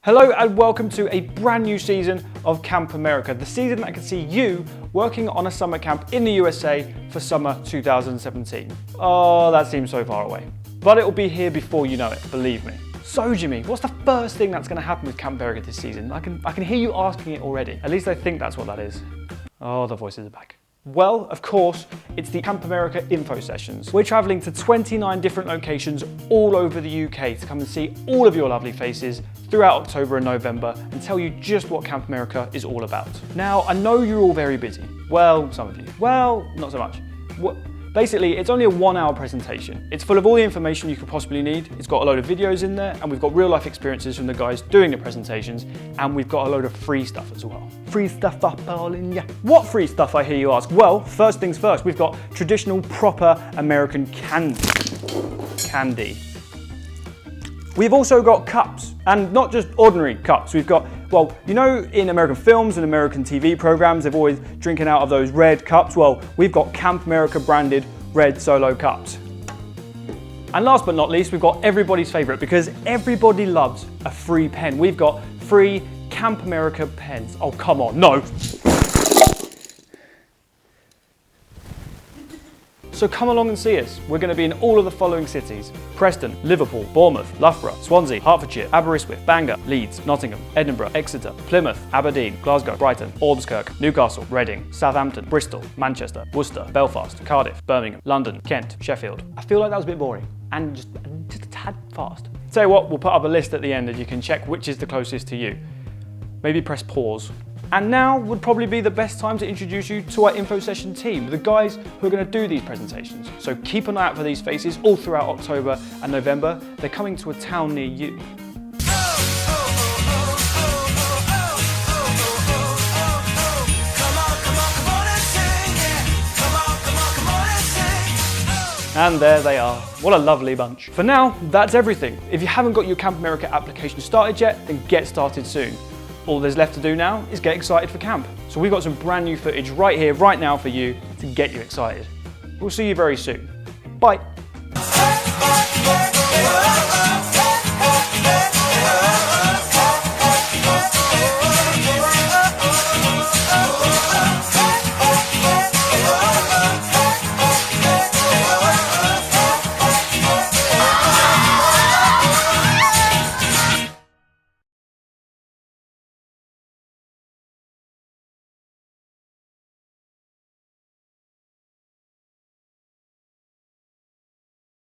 Hello and welcome to a brand new season of Camp America, the season that can see you working on a summer camp in the USA for summer 2017. Oh, that seems so far away. But it will be here before you know it, believe me. So Jimmy, what's the first thing that's going to happen with Camp America this season? I can hear you asking it already. At least I think that's what that is. Oh, the voices are back. Well, of course, it's the Camp America info sessions. We're traveling to 29 different locations all over the UK to come and see all of your lovely faces throughout October and November and tell you just what Camp America is all about. Now, I know you're all very busy. Well, some of you. Well, not so much. Basically, it's only a 1-hour presentation. It's full of all the information you could possibly need. It's got a load of videos in there, and we've got real life experiences from the guys doing the presentations, and we've got a load of free stuff as well. Free stuff up all in ya. What free stuff, I hear you ask? Well, first things first, we've got traditional proper American candy. We've also got cups, and not just ordinary cups. We've got, well, you know, in American films and American TV programs, they're always drinking out of those red cups. Well, we've got Camp America branded red Solo cups. And last but not least, we've got everybody's favorite, because everybody loves a free pen. We've got free Camp America pens. Oh, come on, no. So come along and see us. We're going to be in all of the following cities: Preston, Liverpool, Bournemouth, Loughborough, Swansea, Hertfordshire, Aberystwyth, Bangor, Leeds, Nottingham, Edinburgh, Exeter, Plymouth, Aberdeen, Glasgow, Brighton, Ormskirk, Newcastle, Reading, Southampton, Bristol, Manchester, Worcester, Belfast, Cardiff, Birmingham, London, Kent, Sheffield. I feel like that was a bit boring and just a tad fast. Tell you what, we'll put up a list at the end and you can check which is the closest to you. Maybe press pause. And now would probably be the best time to introduce you to our info session team, the guys who are going to do these presentations. So keep an eye out for these faces all throughout October and November. They're coming to a town near you. And there they are. What a lovely bunch. For now, that's everything. If you haven't got your Camp America application started yet, then get started soon. All there's left to do now is get excited for camp. So we've got some brand new footage right here, right now for you to get you excited. We'll see you very soon. Bye.